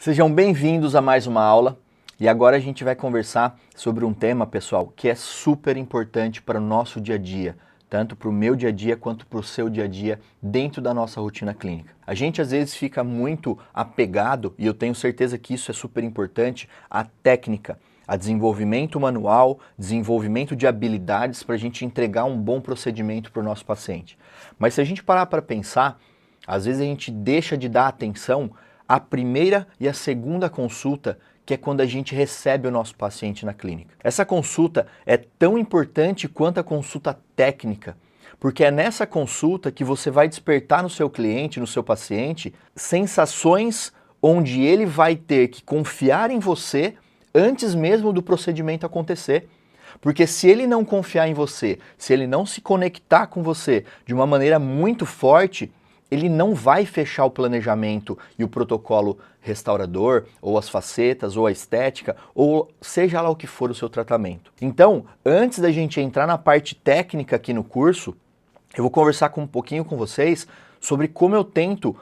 Sejam bem-vindos a mais uma aula e agora a gente vai conversar sobre um tema, pessoal, que é super importante para o nosso dia a dia, tanto para o meu dia a dia quanto para o seu dia a dia dentro da nossa rotina clínica. A gente às vezes fica muito apegado, e eu tenho certeza que isso é super importante, à técnica, a desenvolvimento manual, desenvolvimento de habilidades para a gente entregar um bom procedimento para o nosso paciente. Mas se a gente parar para pensar, às vezes a gente deixa de dar atenção à primeira e à segunda consulta, que é quando a gente recebe o nosso paciente na clínica. Essa consulta é tão importante quanto a consulta técnica, porque é nessa consulta que você vai despertar no seu cliente, no seu paciente, sensações onde ele vai ter que confiar em você antes mesmo do procedimento acontecer. Porque se ele não confiar em você, se ele não se conectar com você de uma maneira muito forte, ele não vai fechar o planejamento e o protocolo restaurador, ou as facetas, ou a estética, ou seja lá o que for o seu tratamento. Então, antes da gente entrar na parte técnica aqui no curso, eu vou conversar um pouquinho com vocês sobre como eu tento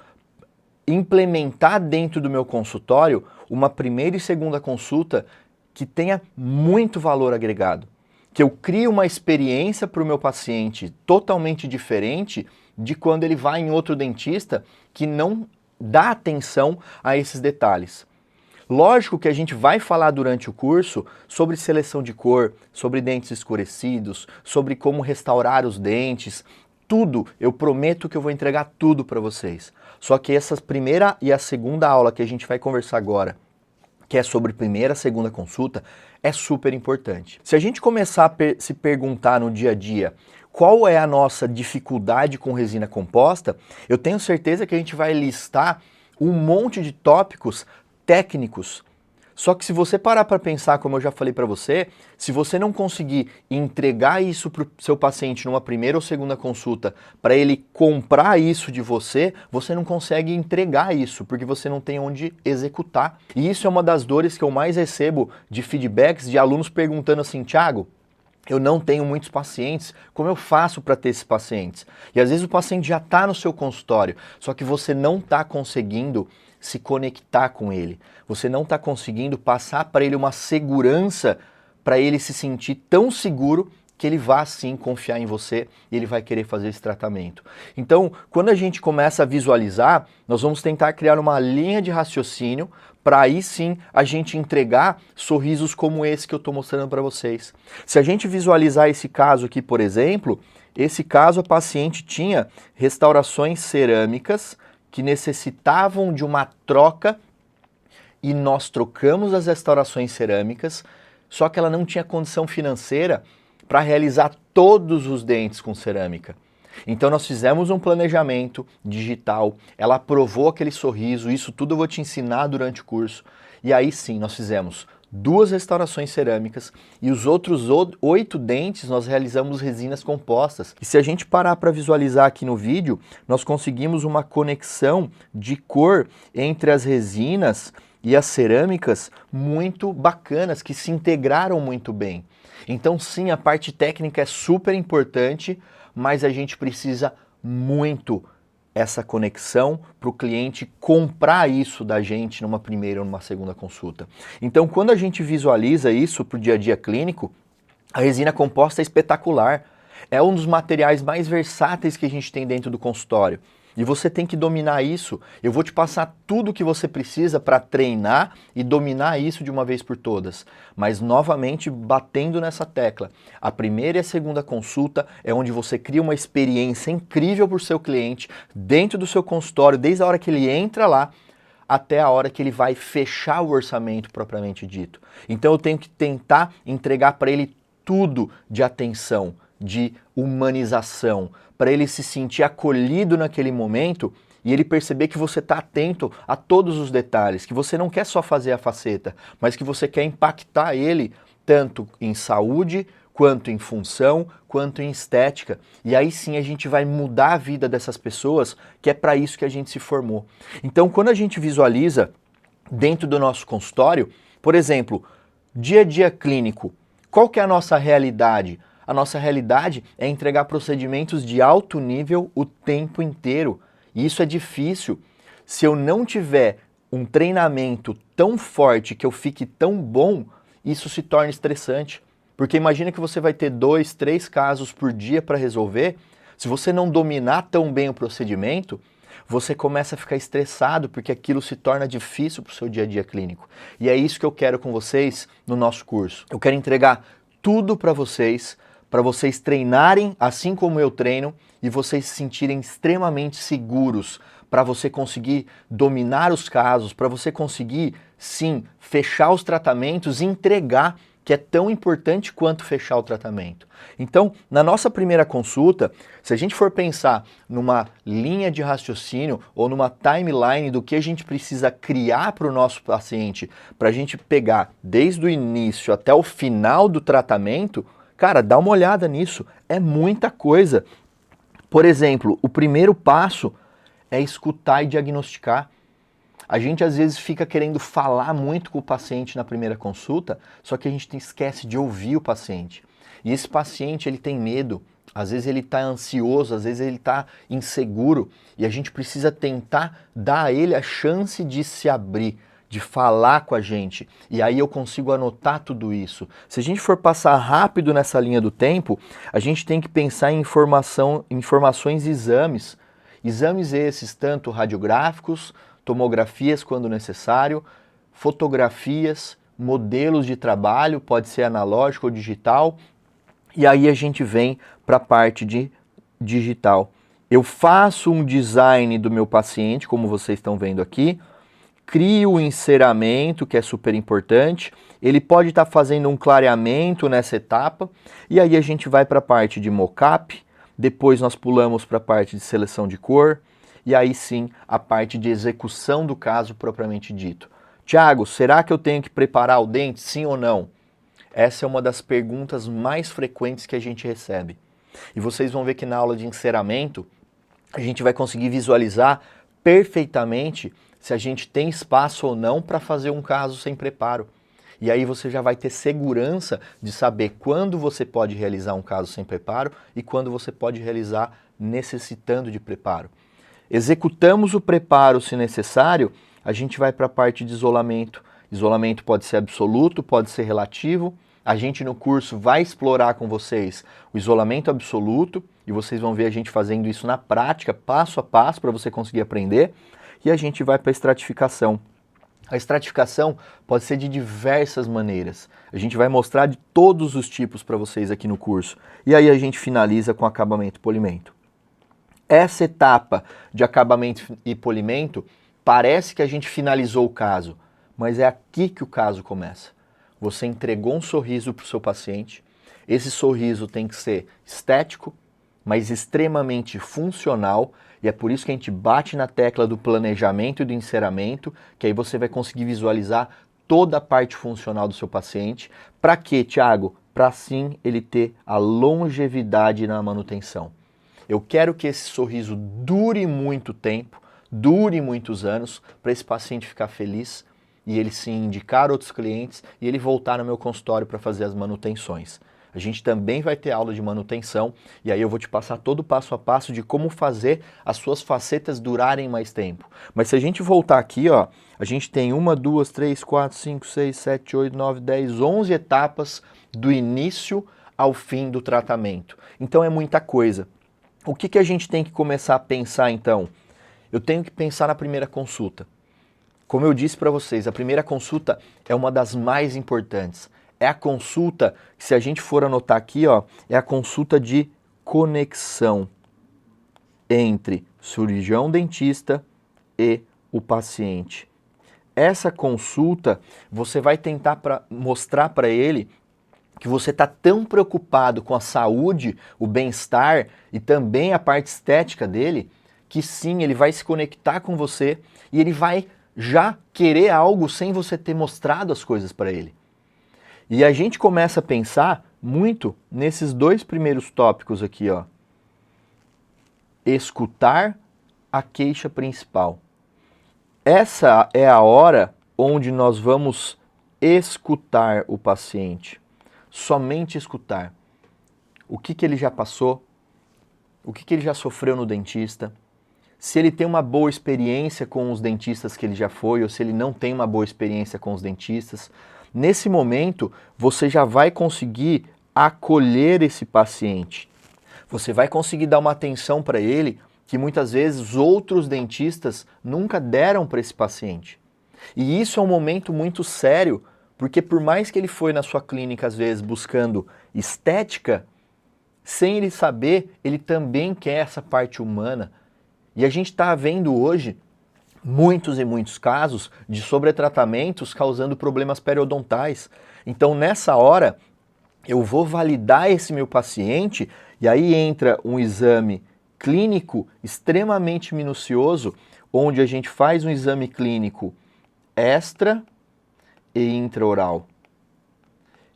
implementar dentro do meu consultório uma primeira e segunda consulta que tenha muito valor agregado. Que eu crie uma experiência para o meu paciente totalmente diferente de quando ele vai em outro dentista que não dá atenção a esses detalhes. Lógico que a gente vai falar durante o curso sobre seleção de cor, sobre dentes escurecidos, sobre como restaurar os dentes, tudo, eu prometo que eu vou entregar tudo para vocês. Só que essa primeira e a segunda aula que a gente vai conversar agora, que é sobre primeira e segunda consulta, é super importante. Se a gente começar a se perguntar no dia a dia qual é a nossa dificuldade com resina composta, eu tenho certeza que a gente vai listar um monte de tópicos técnicos. Só que se você parar para pensar, como eu já falei para você, se você não conseguir entregar isso para o seu paciente numa primeira ou segunda consulta, para ele comprar isso de você, você não consegue entregar isso, porque você não tem onde executar. E isso é uma das dores que eu mais recebo de feedbacks de alunos perguntando assim, Thiago, eu não tenho muitos pacientes, como eu faço para ter esses pacientes? E às vezes o paciente já está no seu consultório, só que você não está conseguindo se conectar com ele. Você não está conseguindo passar para ele uma segurança, para ele se sentir tão seguro que ele vá sim confiar em você e ele vai querer fazer esse tratamento. Então, quando a gente começa a visualizar, nós vamos tentar criar uma linha de raciocínio para aí sim a gente entregar sorrisos como esse que eu estou mostrando para vocês. Se a gente visualizar esse caso aqui, por exemplo, esse caso a paciente tinha restaurações cerâmicas que necessitavam de uma troca e nós trocamos as restaurações cerâmicas, só que ela não tinha condição financeira para realizar todos os dentes com cerâmica. Então nós fizemos um planejamento digital, ela aprovou aquele sorriso, isso tudo eu vou te ensinar durante o curso, e aí sim nós fizemos 2 restaurações cerâmicas e os outros 8 dentes nós realizamos resinas compostas. E se a gente parar para visualizar aqui no vídeo, nós conseguimos uma conexão de cor entre as resinas e as cerâmicas muito bacanas, que se integraram muito bem. Então sim, a parte técnica é super importante, mas a gente precisa muito essa conexão para o cliente comprar isso da gente numa primeira ou numa segunda consulta. Então, quando a gente visualiza isso para o dia a dia clínico, a resina composta é espetacular. É um dos materiais mais versáteis que a gente tem dentro do consultório. E você tem que dominar isso. Eu vou te passar tudo o que você precisa para treinar e dominar isso de uma vez por todas. Mas, novamente, batendo nessa tecla. A primeira e a segunda consulta é onde você cria uma experiência incrível para o seu cliente dentro do seu consultório, desde a hora que ele entra lá até a hora que ele vai fechar o orçamento propriamente dito. Então, eu tenho que tentar entregar para ele tudo de atenção, de humanização, para ele se sentir acolhido naquele momento e ele perceber que você está atento a todos os detalhes, que você não quer só fazer a faceta, mas que você quer impactar ele tanto em saúde, quanto em função, quanto em estética. E aí sim a gente vai mudar a vida dessas pessoas, que é para isso que a gente se formou. Então, quando a gente visualiza dentro do nosso consultório, por exemplo, dia a dia clínico, qual que é a nossa realidade? A nossa realidade é entregar procedimentos de alto nível o tempo inteiro. E isso é difícil. Se eu não tiver um treinamento tão forte que eu fique tão bom, isso se torna estressante. Porque imagina que você vai ter 2, 3 casos por dia para resolver. Se você não dominar tão bem o procedimento, você começa a ficar estressado porque aquilo se torna difícil para o seu dia a dia clínico. E é isso que eu quero com vocês no nosso curso. Eu quero entregar tudo para vocês treinarem assim como eu treino e vocês se sentirem extremamente seguros para você conseguir dominar os casos, para você conseguir, sim, fechar os tratamentos e entregar, que é tão importante quanto fechar o tratamento. Então, na nossa primeira consulta, se a gente for pensar numa linha de raciocínio ou numa timeline do que a gente precisa criar para o nosso paciente, para a gente pegar desde o início até o final do tratamento, cara, dá uma olhada nisso, é muita coisa. Por exemplo, o primeiro passo é escutar e diagnosticar. A gente às vezes fica querendo falar muito com o paciente na primeira consulta, só que a gente esquece de ouvir o paciente. E esse paciente, ele tem medo, às vezes ele está ansioso, às vezes ele está inseguro, e a gente precisa tentar dar a ele a chance de se abrir, de falar com a gente. E aí eu consigo anotar tudo isso. Se a gente for passar rápido nessa linha do tempo, a gente tem que pensar em informações e exames. Exames esses, tanto radiográficos, tomografias quando necessário, fotografias, modelos de trabalho, pode ser analógico ou digital, e aí a gente vem para a parte de digital. Eu faço um design do meu paciente, como vocês estão vendo aqui, crio o enceramento, que é super importante, ele pode estar fazendo um clareamento nessa etapa, e aí a gente vai para a parte de mockup, depois nós pulamos para a parte de seleção de cor, e aí sim a parte de execução do caso propriamente dito. Tiago, será que eu tenho que preparar o dente, sim ou não? Essa é uma das perguntas mais frequentes que a gente recebe. E vocês vão ver que na aula de enceramento a gente vai conseguir visualizar perfeitamente se a gente tem espaço ou não para fazer um caso sem preparo. E aí você já vai ter segurança de saber quando você pode realizar um caso sem preparo e quando você pode realizar necessitando de preparo. Executamos o preparo se necessário, a gente vai para a parte de isolamento. Isolamento pode ser absoluto, pode ser relativo. A gente no curso vai explorar com vocês o isolamento absoluto e vocês vão ver a gente fazendo isso na prática, passo a passo, para você conseguir aprender. E a gente vai para a estratificação. A estratificação pode ser de diversas maneiras. A gente vai mostrar de todos os tipos para vocês aqui no curso. E aí a gente finaliza com acabamento e polimento. Essa etapa de acabamento e polimento parece que a gente finalizou o caso, mas é aqui que o caso começa. Você entregou um sorriso para o seu paciente, esse sorriso tem que ser estético, mas extremamente funcional, e é por isso que a gente bate na tecla do planejamento e do enceramento, que aí você vai conseguir visualizar toda a parte funcional do seu paciente. Para quê, Tiago? Para sim ele ter a longevidade na manutenção. Eu quero que esse sorriso dure muito tempo, dure muitos anos, para esse paciente ficar feliz e ele se indicar outros clientes e ele voltar no meu consultório para fazer as manutenções. A gente também vai ter aula de manutenção e aí eu vou te passar todo o passo a passo de como fazer as suas facetas durarem mais tempo. Mas se a gente voltar aqui, ó, a gente tem 1, 2, 3, 4, 5, 6, 7, 8, 9, 10, 11 etapas do início ao fim do tratamento. Então é muita coisa. O que a gente tem que começar a pensar então? Eu tenho que pensar na primeira consulta. Como eu disse para vocês, a primeira consulta é uma das mais importantes. É a consulta, se a gente for anotar aqui, ó, é a consulta de conexão entre cirurgião dentista e o paciente. Essa consulta, você vai tentar mostrar para ele que você está tão preocupado com a saúde, o bem-estar e também a parte estética dele, que sim, ele vai se conectar com você e ele vai já querer algo sem você ter mostrado as coisas para ele. E a gente começa a pensar muito nesses dois primeiros tópicos aqui, ó. Escutar a queixa principal. Essa é a hora onde nós vamos escutar o paciente. Somente escutar. O que ele já passou, o que ele já sofreu no dentista, se ele tem uma boa experiência com os dentistas que ele já foi, ou se ele não tem uma boa experiência com os dentistas. Nesse momento, você já vai conseguir acolher esse paciente. Você vai conseguir dar uma atenção para ele que muitas vezes outros dentistas nunca deram para esse paciente. E isso é um momento muito sério, porque por mais que ele foi na sua clínica às vezes buscando estética, sem ele saber, ele também quer essa parte humana. E a gente está vendo hoje muitos e muitos casos de sobretratamentos causando problemas periodontais. Então nessa hora eu vou validar esse meu paciente e aí entra um exame clínico extremamente minucioso, onde a gente faz um exame clínico extra e intraoral.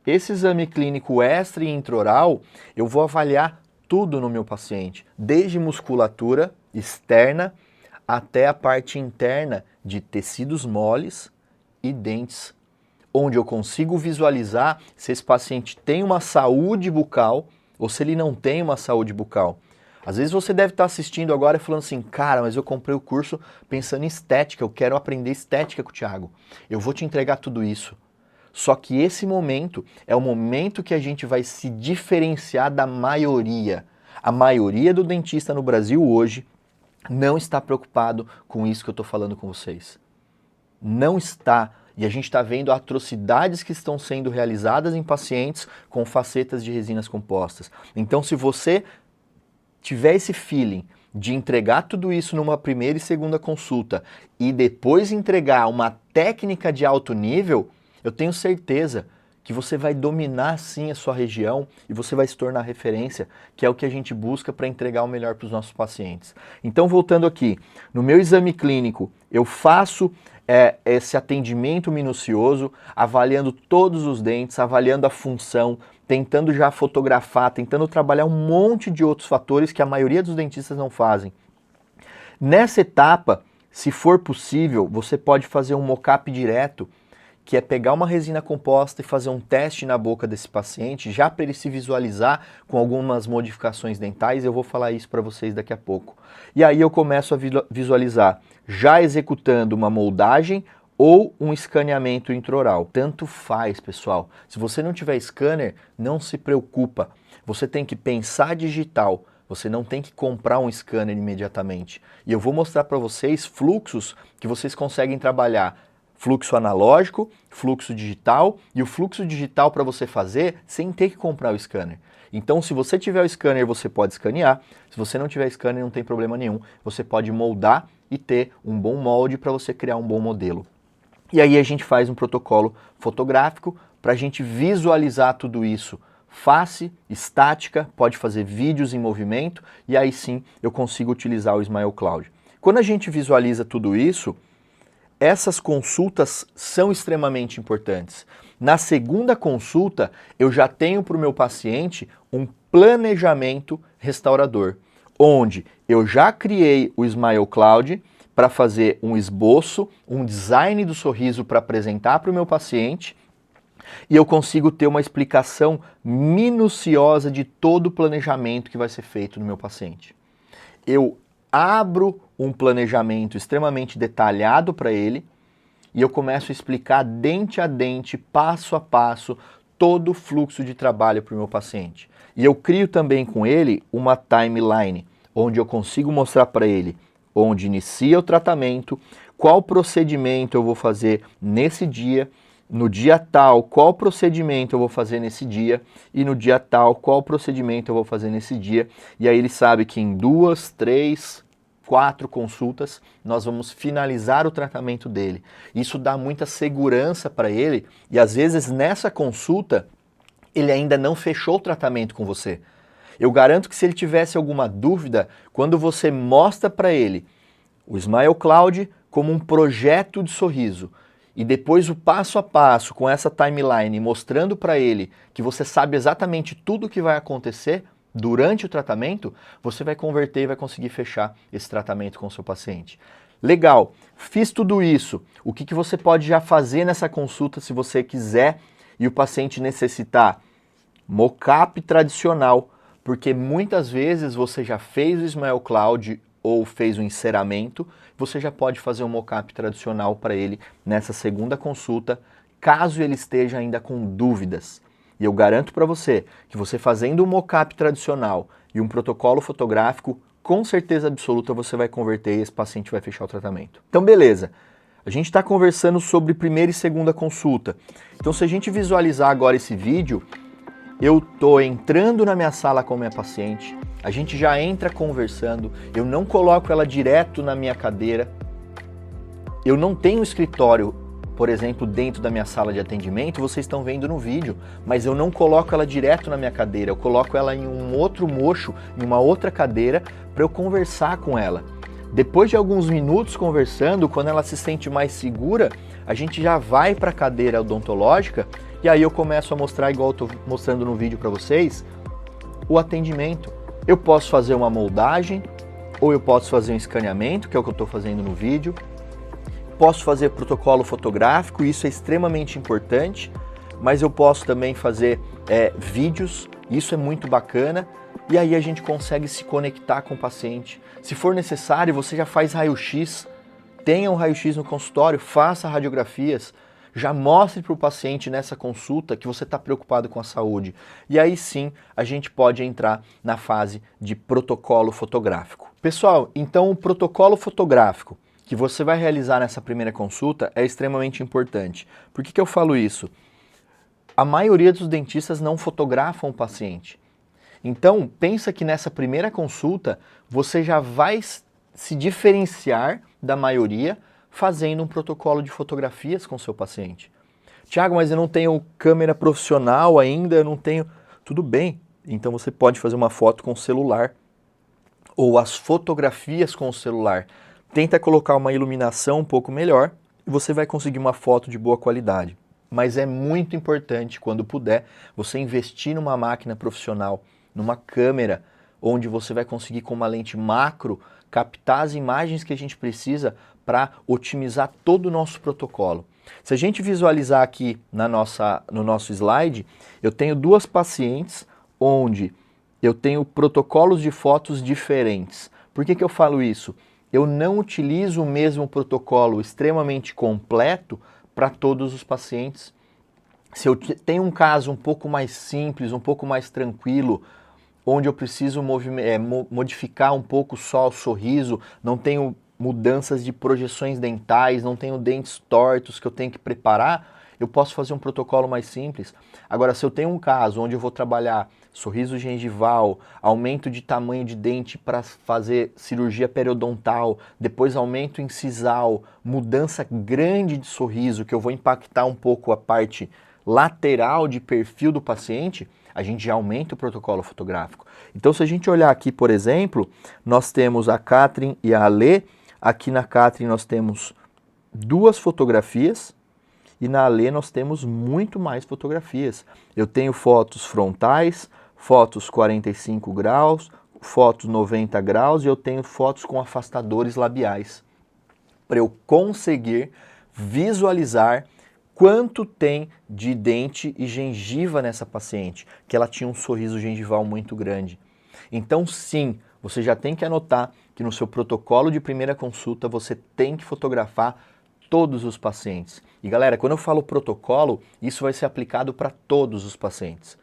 Esse exame clínico extra e intraoral, eu vou avaliar tudo no meu paciente, desde musculatura externa até a parte interna de tecidos moles e dentes, onde eu consigo visualizar se esse paciente tem uma saúde bucal ou se ele não tem uma saúde bucal. Às vezes você deve estar assistindo agora e falando assim, cara, mas eu comprei o curso pensando em estética, eu quero aprender estética com o Thiago. Eu vou te entregar tudo isso. Só que esse momento é o momento que a gente vai se diferenciar da maioria. A maioria do dentista no Brasil hoje não está preocupado com isso que eu estou falando com vocês. Não está. E a gente está vendo atrocidades que estão sendo realizadas em pacientes com facetas de resinas compostas. Então, se você tiver esse feeling de entregar tudo isso numa primeira e segunda consulta e depois entregar uma técnica de alto nível, eu tenho certeza que você vai dominar sim a sua região e você vai se tornar referência, que é o que a gente busca para entregar o melhor para os nossos pacientes. Então, voltando aqui, no meu exame clínico, eu faço esse atendimento minucioso, avaliando todos os dentes, avaliando a função, tentando já fotografar, tentando trabalhar um monte de outros fatores que a maioria dos dentistas não fazem. Nessa etapa, se for possível, você pode fazer um mock-up direto, que é pegar uma resina composta e fazer um teste na boca desse paciente, já para ele se visualizar com algumas modificações dentais. Eu vou falar isso para vocês daqui a pouco. E aí eu começo a visualizar, já executando uma moldagem ou um escaneamento intraoral. Tanto faz, pessoal. Se você não tiver scanner, não se preocupa. Você tem que pensar digital. Você não tem que comprar um scanner imediatamente. E eu vou mostrar para vocês fluxos que vocês conseguem trabalhar. Fluxo analógico, fluxo digital e o fluxo digital para você fazer sem ter que comprar o scanner. Então, se você tiver o scanner, você pode escanear. Se você não tiver scanner, não tem problema nenhum. Você pode moldar e ter um bom molde para você criar um bom modelo. E aí a gente faz um protocolo fotográfico para a gente visualizar tudo isso. Face, estática, pode fazer vídeos em movimento e aí sim eu consigo utilizar o Smile Cloud. Quando a gente visualiza tudo isso, essas consultas são extremamente importantes. Na segunda consulta, eu já tenho para o meu paciente um planejamento restaurador, onde eu já criei o Smile Cloud para fazer um esboço, um design do sorriso para apresentar para o meu paciente, e eu consigo ter uma explicação minuciosa de todo o planejamento que vai ser feito no meu paciente. Eu abro um planejamento extremamente detalhado para ele e eu começo a explicar dente a dente, passo a passo, todo o fluxo de trabalho para o meu paciente. E eu crio também com ele uma timeline, onde eu consigo mostrar para ele onde inicia o tratamento, qual procedimento eu vou fazer nesse dia, no dia tal, qual procedimento eu vou fazer nesse dia, e no dia tal, qual procedimento eu vou fazer nesse dia. E aí ele sabe que em 2, 3, 4 consultas nós vamos finalizar o tratamento dele. Isso dá muita segurança para ele e às vezes nessa consulta ele ainda não fechou o tratamento com você. Eu garanto que se ele tivesse alguma dúvida, quando você mostra para ele o Smile Cloud como um projeto de sorriso, e depois o passo a passo com essa timeline mostrando para ele que você sabe exatamente tudo o que vai acontecer durante o tratamento, você vai converter e vai conseguir fechar esse tratamento com o seu paciente. Legal, fiz tudo isso. O que você pode já fazer nessa consulta se você quiser e o paciente necessitar? Mock-up tradicional, porque muitas vezes você já fez o Smile Cloud ou fez um enceramento, você já pode fazer um mockup tradicional para ele nessa segunda consulta, caso ele esteja ainda com dúvidas. E eu garanto para você que você fazendo um mockup tradicional e um protocolo fotográfico, com certeza absoluta você vai converter e esse paciente vai fechar o tratamento. Então beleza, a gente está conversando sobre primeira e segunda consulta. Então se a gente visualizar agora esse vídeo, eu estou entrando na minha sala com a minha paciente, a gente já entra conversando, eu não coloco ela direto na minha cadeira, eu não tenho escritório, por exemplo, dentro da minha sala de atendimento, vocês estão vendo no vídeo, mas eu não coloco ela direto na minha cadeira, eu coloco ela em um outro mocho, em uma outra cadeira, para eu conversar com ela. Depois de alguns minutos conversando, quando ela se sente mais segura, a gente já vai para a cadeira odontológica e aí eu começo a mostrar, igual eu estou mostrando no vídeo para vocês, o atendimento. Eu posso fazer uma moldagem, ou eu posso fazer um escaneamento, que é o que eu estou fazendo no vídeo. Posso fazer protocolo fotográfico, isso é extremamente importante, mas eu posso também fazer vídeos, isso é muito bacana, e aí a gente consegue se conectar com o paciente. Se for necessário, você já faz raio-x, tenha um raio-x no consultório, faça radiografias, já mostre para o paciente nessa consulta que você está preocupado com a saúde. E aí sim, a gente pode entrar na fase de protocolo fotográfico. Pessoal, então o protocolo fotográfico que você vai realizar nessa primeira consulta é extremamente importante. Por que eu falo isso? A maioria dos dentistas não fotografam o paciente. Então, pensa que nessa primeira consulta você já vai se diferenciar da maioria fazendo um protocolo de fotografias com o seu paciente. Tiago, mas eu não tenho câmera profissional ainda, eu não tenho... Tudo bem, então você pode fazer uma foto com o celular ou as fotografias com o celular. Tenta colocar uma iluminação um pouco melhor e você vai conseguir uma foto de boa qualidade. Mas é muito importante, quando puder, você investir numa máquina profissional, numa câmera, onde você vai conseguir com uma lente macro captar as imagens que a gente precisa para otimizar todo o nosso protocolo. Se a gente visualizar aqui no nosso slide, eu tenho duas pacientes onde eu tenho protocolos de fotos diferentes. Por que eu falo isso? Eu não utilizo o mesmo protocolo extremamente completo para todos os pacientes. Se eu tenho um caso um pouco mais simples, um pouco mais tranquilo, onde eu preciso modificar um pouco só o sorriso, não tenho mudanças de projeções dentais, não tenho dentes tortos que eu tenho que preparar, eu posso fazer um protocolo mais simples. Agora, se eu tenho um caso onde eu vou trabalhar sorriso gengival, aumento de tamanho de dente para fazer cirurgia periodontal, depois aumento incisal, mudança grande de sorriso, que eu vou impactar um pouco a parte lateral de perfil do paciente, a gente já aumenta o protocolo fotográfico. Então, se a gente olhar aqui, por exemplo, nós temos a Catherine e a Ale. Aqui na Catherine nós temos duas fotografias e na Ale nós temos muito mais fotografias. Eu tenho fotos frontais, fotos 45 graus, fotos 90 graus e eu tenho fotos com afastadores labiais, para eu conseguir visualizar quanto tem de dente e gengiva nessa paciente, que ela tinha um sorriso gengival muito grande. Então sim, você já tem que anotar que no seu protocolo de primeira consulta você tem que fotografar todos os pacientes. E galera, quando eu falo protocolo, isso vai ser aplicado para todos os pacientes.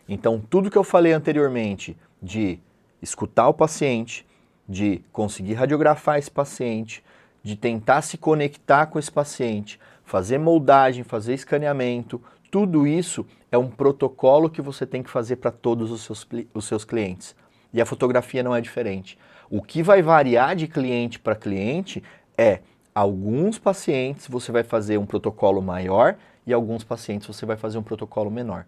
Então tudo que eu falei anteriormente de escutar o paciente, de conseguir radiografar esse paciente, de tentar se conectar com esse paciente, fazer moldagem, fazer escaneamento, tudo isso é um protocolo que você tem que fazer para todos os seus clientes. E a fotografia não é diferente. O que vai variar de cliente para cliente é alguns pacientes você vai fazer um protocolo maior e alguns pacientes você vai fazer um protocolo menor.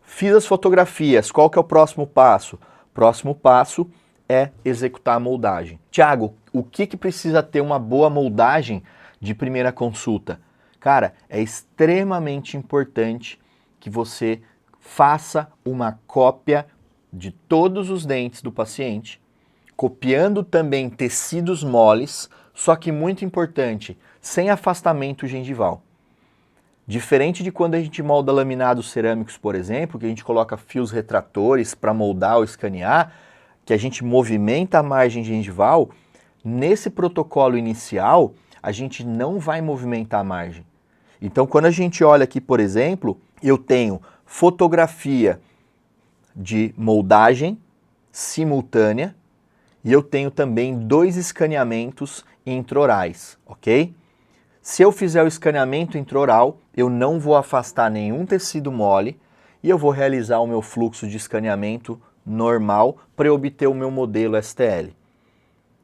Fiz as fotografias, qual que é o próximo passo? Próximo passo é executar a moldagem. Tiago, o que precisa ter uma boa moldagem de primeira consulta? Cara, é extremamente importante que você faça uma cópia de todos os dentes do paciente, copiando também tecidos moles, só que muito importante, sem afastamento gengival. Diferente de quando a gente molda laminados cerâmicos, por exemplo, que a gente coloca fios retratores para moldar ou escanear, que a gente movimenta a margem gengival, nesse protocolo inicial, a gente não vai movimentar a margem. Então, quando a gente olha aqui, por exemplo, eu tenho fotografia de moldagem simultânea e eu tenho também 2 escaneamentos intraorais, ok? Se eu fizer o escaneamento intraoral, eu não vou afastar nenhum tecido mole e eu vou realizar o meu fluxo de escaneamento normal para obter o meu modelo STL.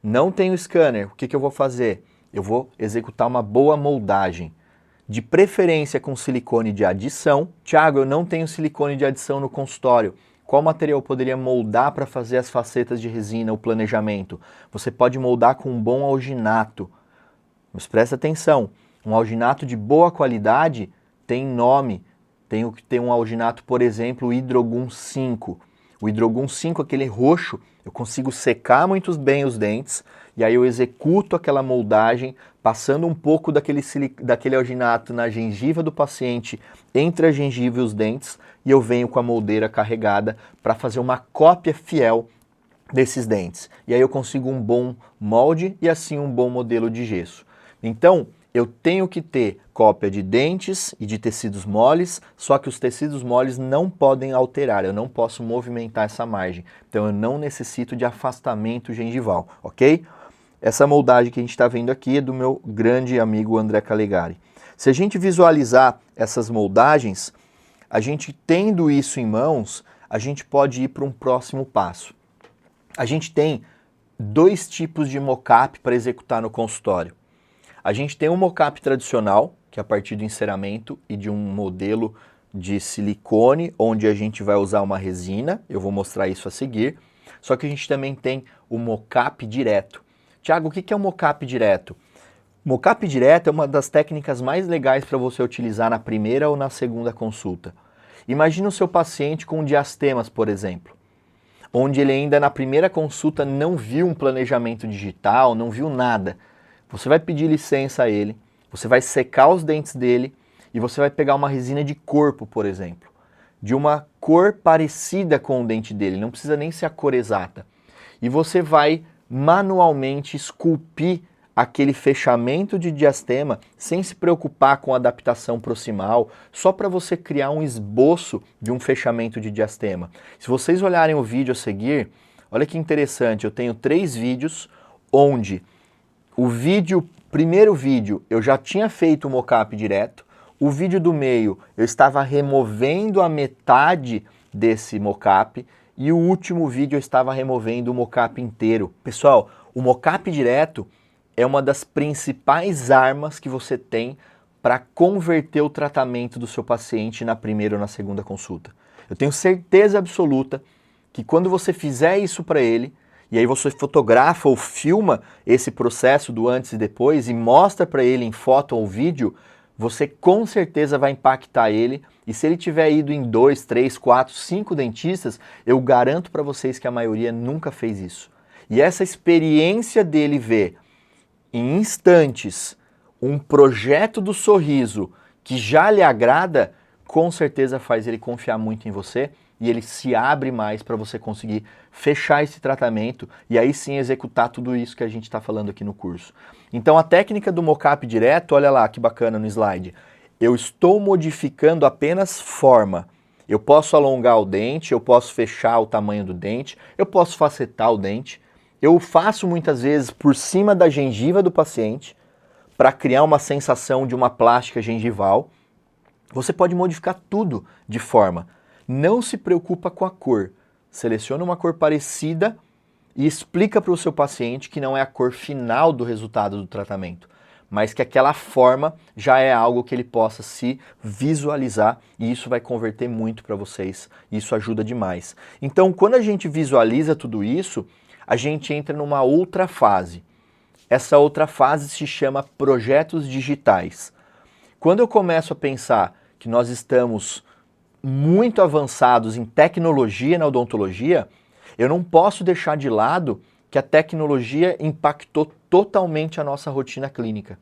Não tenho scanner, o que eu vou fazer? Eu vou executar uma boa moldagem, de preferência com silicone de adição. Tiago, eu não tenho silicone de adição no consultório. Qual material eu poderia moldar para fazer as facetas de resina, o planejamento? Você pode moldar com um bom alginato. Mas presta atenção, um alginato de boa qualidade tem nome. Tenho que ter um alginato, por exemplo, o Hidrogun 5. O Hidrogun 5, aquele roxo, eu consigo secar muito bem os dentes e aí eu executo aquela moldagem, passando um pouco daquele alginato na gengiva do paciente, entre a gengiva e os dentes, e eu venho com a moldeira carregada para fazer uma cópia fiel desses dentes. E aí eu consigo um bom molde e assim um bom modelo de gesso. Então, eu tenho que ter cópia de dentes e de tecidos moles, só que os tecidos moles não podem alterar, eu não posso movimentar essa margem. Então eu não necessito de afastamento gengival, ok? Essa moldagem que a gente está vendo aqui é do meu grande amigo André Calegari. Se a gente visualizar essas moldagens, a gente tendo isso em mãos, a gente pode ir para um próximo passo. A gente tem 2 tipos de mockup para executar no consultório. A gente tem um mockup tradicional, que é a partir do enceramento e de um modelo de silicone, onde a gente vai usar uma resina, eu vou mostrar isso a seguir. Só que a gente também tem o mockup direto. Tiago, o que é um mockup direto? Mockup direto é uma das técnicas mais legais para você utilizar na primeira ou na segunda consulta. Imagina o seu paciente com diastemas, por exemplo, onde ele ainda na primeira consulta não viu um planejamento digital, não viu nada. Você vai pedir licença a ele, você vai secar os dentes dele e você vai pegar uma resina de corpo, por exemplo, de uma cor parecida com o dente dele, não precisa nem ser a cor exata. E você vai manualmente esculpir aquele fechamento de diastema sem se preocupar com adaptação proximal, só para você criar um esboço de um fechamento de diastema. Se vocês olharem o vídeo a seguir, olha que interessante, eu tenho 3 vídeos onde o primeiro vídeo eu já tinha feito o mockup direto, o vídeo do meio eu estava removendo a metade desse mockup e o último vídeo eu estava removendo o mockup inteiro. Pessoal, o mockup direto é uma das principais armas que você tem para converter o tratamento do seu paciente na primeira ou na segunda consulta. Eu tenho certeza absoluta que quando você fizer isso para ele, e aí você fotografa ou filma esse processo do antes e depois e mostra para ele em foto ou vídeo, você com certeza vai impactar ele. E se ele tiver ido em 2, 3, 4, 5 dentistas, eu garanto para vocês que a maioria nunca fez isso. E essa experiência dele ver em instantes um projeto do sorriso que já lhe agrada, com certeza faz ele confiar muito em você e ele se abre mais para você conseguir fechar esse tratamento e aí sim executar tudo isso que a gente está falando aqui no curso. Então a técnica do mockup direto, olha lá que bacana no slide, eu estou modificando apenas forma. Eu posso alongar o dente, eu posso fechar o tamanho do dente, eu posso facetar o dente. Eu faço muitas vezes por cima da gengiva do paciente para criar uma sensação de uma plástica gengival. Você pode modificar tudo de forma. Não se preocupa com a cor. Seleciona uma cor parecida e explica para o seu paciente que não é a cor final do resultado do tratamento, mas que aquela forma já é algo que ele possa se visualizar e isso vai converter muito para vocês. Isso ajuda demais. Então, quando a gente visualiza tudo isso, a gente entra numa outra fase. Essa outra fase se chama projetos digitais. Quando eu começo a pensar que nós estamos muito avançados em tecnologia na odontologia, eu não posso deixar de lado que a tecnologia impactou totalmente a nossa rotina clínica.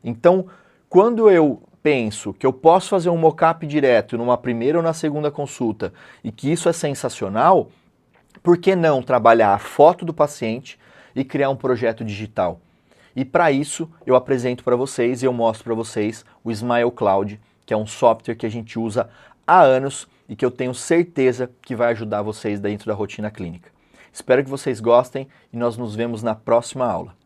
Então, quando eu penso que eu posso fazer um mockup direto numa primeira ou na segunda consulta e que isso é sensacional, por que não trabalhar a foto do paciente e criar um projeto digital. E para isso eu apresento para vocês e eu mostro para vocês o Smile Cloud, que é um software que a gente usa há anos e que eu tenho certeza que vai ajudar vocês dentro da rotina clínica. Espero que vocês gostem e nós nos vemos na próxima aula.